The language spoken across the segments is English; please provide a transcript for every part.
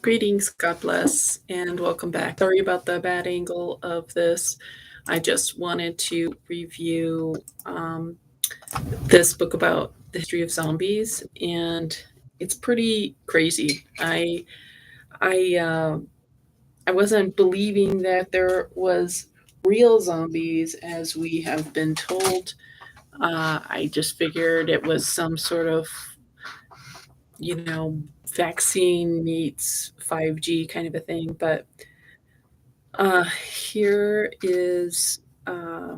Greetings, God bless, and welcome back. Sorry about the bad angle of this. I just wanted to review this book about the history of zombies, and it's pretty crazy. I I wasn't believing that there was real zombies as we have been told. I just figured it was some sort of vaccine meets 5G kind of a thing, but here is uh,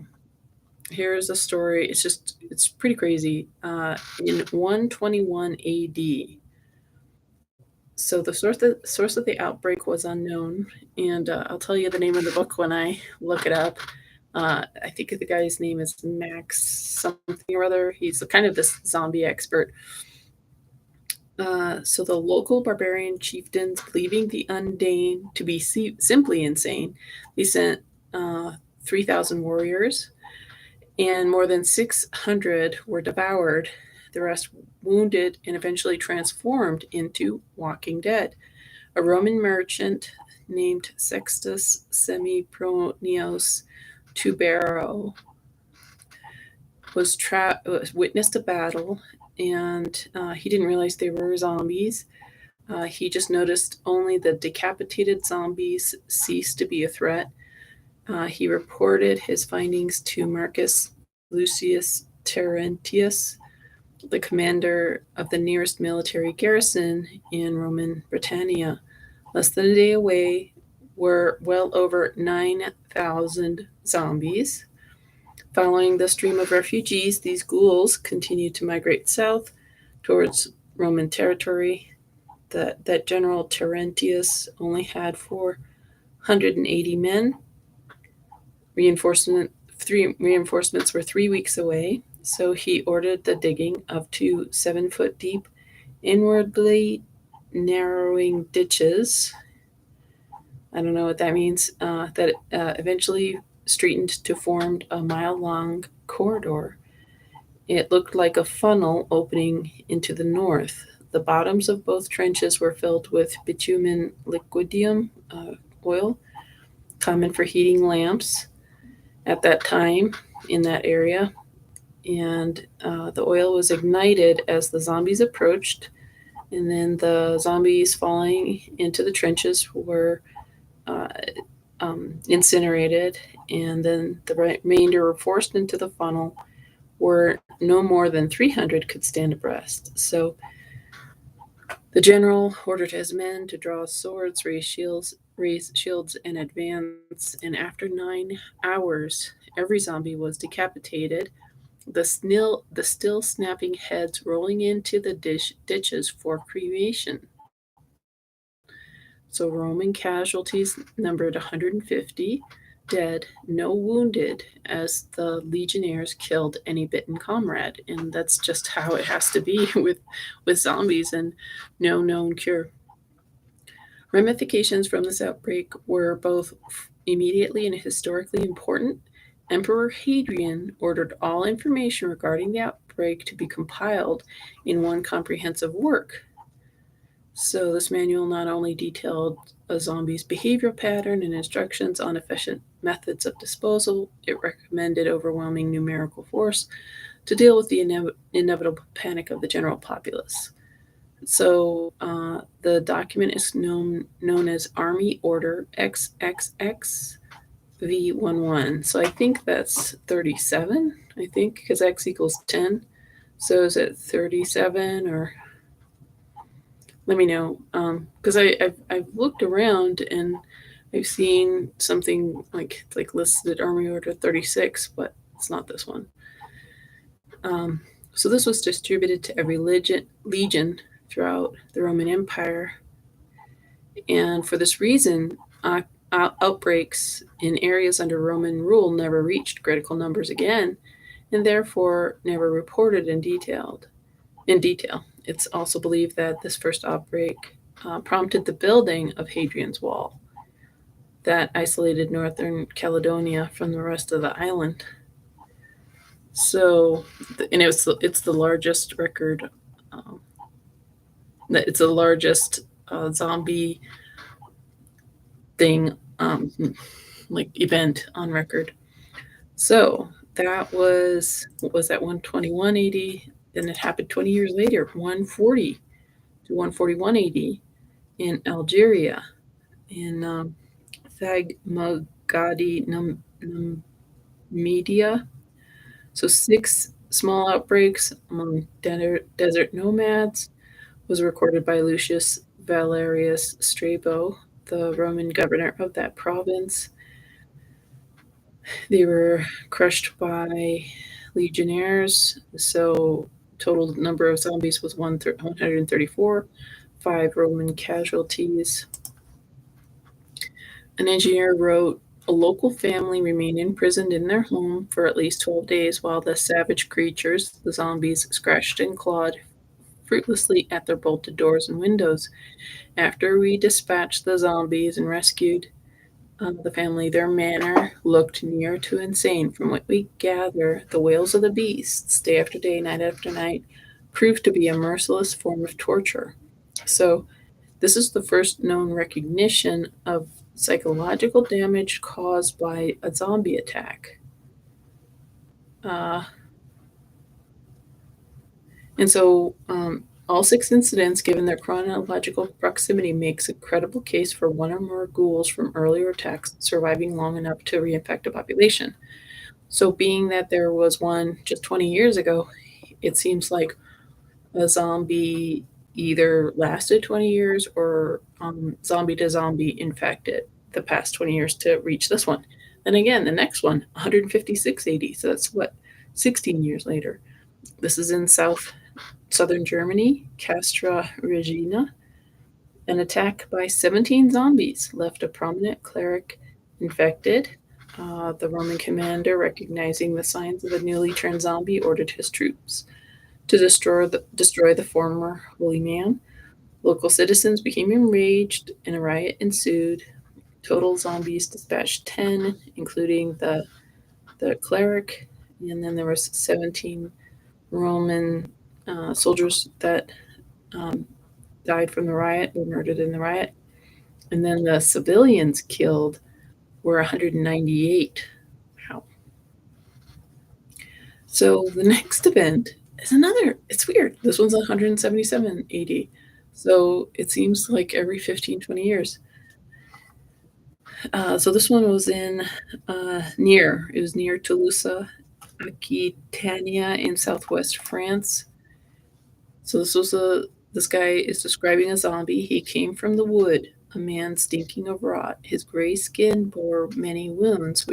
here's a story. It's pretty crazy. In 121 AD, so the source of the outbreak was unknown, and I'll tell you the name of the book when I look it up. I think the guy's name is Max something or other. He's kind of this zombie expert. So the local barbarian chieftains, believing the undane to be simply insane, they sent 3,000 warriors, and more than 600 were devoured. The rest wounded and eventually transformed into walking dead. A Roman merchant named Sextus Sempronius Tubero witnessed a battle, and he didn't realize they were zombies. He just noticed only the decapitated zombies ceased to be a threat. He reported his findings to Marcus Lucius Terentius, the commander of the nearest military garrison in Roman Britannia. Less than a day away were well over 9,000 zombies. Following the stream of refugees, these ghouls continued to migrate south towards Roman territory. That General Terentius only had 480 men. Reinforcements were 3 weeks away, so he ordered the digging of 2 7-foot deep, inwardly narrowing ditches. I don't know what that means. That eventually straightened to form a mile-long corridor. It looked like a funnel opening into the north. The bottoms of both trenches were filled with bitumen liquidium oil, common for heating lamps at that time in that area. And the oil was ignited as the zombies approached, and then the zombies falling into the trenches were uh, incinerated, and then the remainder were forced into the funnel, where no more than 300 could stand abreast. So the general ordered his men to draw swords, raise shields, and advance. And after 9 hours, every zombie was decapitated. The still snapping heads rolling into the ditches for cremation. So Roman casualties numbered 150 dead, no wounded, as the legionnaires killed any bitten comrade. And that's just how it has to be with zombies and no known cure. Ramifications from this outbreak were both immediately and historically important. Emperor Hadrian ordered all information regarding the outbreak to be compiled in one comprehensive work. So, this manual not only detailed a zombie's behavioral pattern and instructions on efficient methods of disposal, it recommended overwhelming numerical force to deal with the inevitable panic of the general populace. So, the document is known as Army Order XXX V11. So, I think that's 37, I think, because X equals 10. So, is it 37 or let me know because I've looked around and I've seen something like it's like listed Army Order 36, but it's not this one. So this was distributed to every legion throughout the Roman Empire, and for this reason, outbreaks in areas under Roman rule never reached critical numbers again, and therefore never reported in detail. It's also believed that this first outbreak prompted the building of Hadrian's Wall that isolated northern Caledonia from the rest of the island. So, and it's the largest record. It's the largest zombie thing, like event on record. So that was, what was that, 121 AD? Then it happened 20 years later, 140 to 141 AD in Algeria, in Thagmagadi Numidia. So six small outbreaks among desert nomads was recorded by Lucius Valerius Strabo, the Roman governor of that province. They were crushed by legionnaires, so total number of zombies was 134, five Roman casualties. An engineer wrote, a local family remained imprisoned in their home for at least 12 days while the savage creatures, the zombies, scratched and clawed fruitlessly at their bolted doors and windows. After we dispatched the zombies and rescued the family, their manner looked near to insane. From what we gather, the wails of the beasts, day after day, night after night, proved to be a merciless form of torture. So, this is the first known recognition of psychological damage caused by a zombie attack. Uh, and so, all six incidents, given their chronological proximity, makes a credible case for one or more ghouls from earlier attacks surviving long enough to reinfect a population. So, being that there was one just 20 years ago, it seems like a zombie either lasted 20 years or zombie to zombie infected the past 20 years to reach this one. Then again, the next one, 156 AD. So that's what, 16 years later. This is in southern Germany, Castra Regina. An attack by 17 zombies left a prominent cleric infected. The Roman commander, recognizing the signs of a newly turned zombie, ordered his troops to destroy the former holy man. Local citizens became enraged and a riot ensued. Total zombies dispatched 10, including the cleric, and then there was 17 Roman soldiers that um, died from the riot, were murdered in the riot. And then the civilians killed were 198. Wow. So the next event is another, it's weird. This one's 177 AD. So it seems like every 15, 20 years. So this one was it was near Toulouse, Aquitania in southwest France. So this guy is describing a zombie. He came from the wood, a man stinking of rot. His gray skin bore many wounds,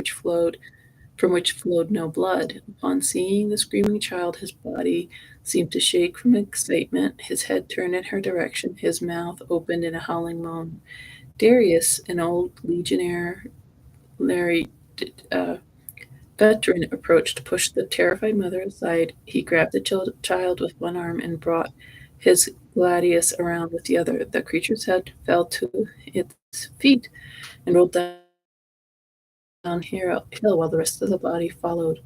from which flowed no blood. Upon seeing the screaming child, his body seemed to shake from excitement. His head turned in her direction. His mouth opened in a howling moan. Darius, an old legionnaire, Larry, uh, veteran, approached to push the terrified mother aside. He grabbed the child with one arm and brought his gladius around with the other. The creature's head fell to its feet and rolled downhill while the rest of the body followed.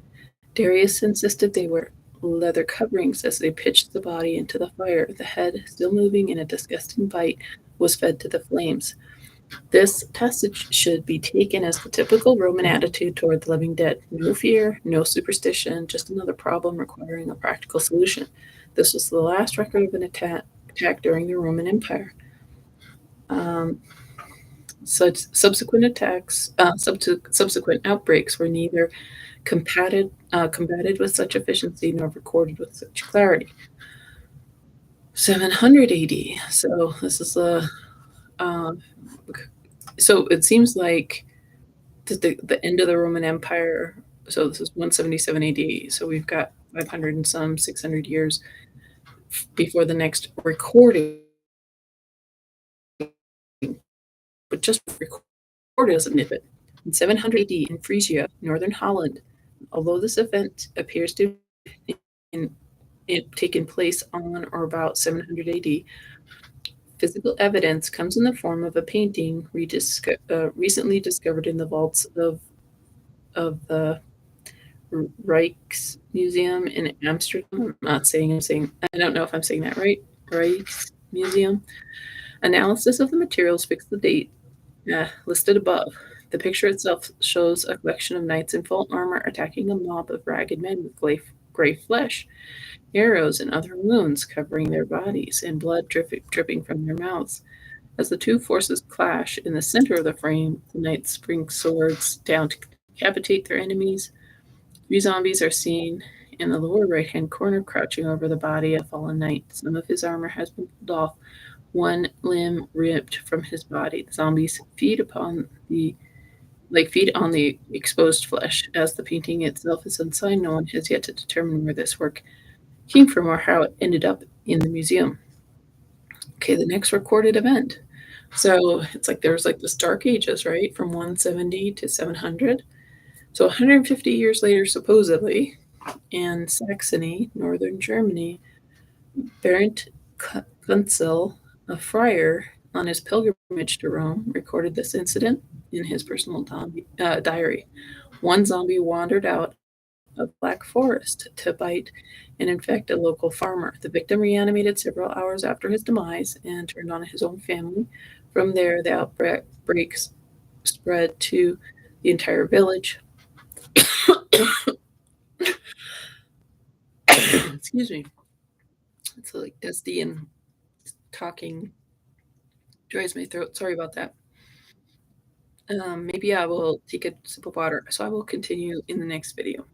Darius insisted they wear leather coverings as they pitched the body into the fire. The head, still moving in a disgusting bite, was fed to the flames. This passage should be taken as the typical Roman attitude toward the living dead. No fear, no superstition, just another problem requiring a practical solution. This was the last record of an attack during the Roman Empire. Um, Such subsequent outbreaks were neither combated with such efficiency nor recorded with such clarity. 700 AD. So this is a. Um, so it seems like the end of the Roman Empire. So this is 177 AD. So we've got 500 and some 600 years before the next recording, but just recorded as a snippet. In 700 AD in Frisia, northern Holland, although this event appears to have taken place on or about 700 AD, physical evidence comes in the form of a painting recently discovered in the vaults of the Rijksmuseum in Amsterdam. I'm not saying I'm saying I don't know if I'm saying that right. Rijksmuseum. Analysis of the materials fixed the date listed above. The picture itself shows a collection of knights in full armor attacking a mob of ragged men with gray flesh, arrows, and other wounds covering their bodies, and blood dripping from their mouths. As the two forces clash in the center of the frame, the knights bring swords down to decapitate their enemies. Three zombies are seen in the lower right hand corner, crouching over the body of a fallen knight. Some of his armor has been pulled off, one limb ripped from his body. The zombies feed on the exposed flesh. As the painting itself is unsigned, no one has yet to determine where this work came from or how it ended up in the museum. Okay, the next recorded event. So it's like there's like this dark ages, right? From 170 to 700. So 150 years later, supposedly, in Saxony, northern Germany, Bernd Kunzel, a friar on his pilgrimage to Rome, recorded this incident in his personal diary. One zombie wandered out of Black Forest to bite and infect a local farmer. The victim reanimated several hours after his demise and turned on his own family. From there, the outbreaks spread to the entire village. Excuse me. It's like dusty and talking dries my throat. Sorry about that. Maybe I will take a sip of water. So I will continue in the next video.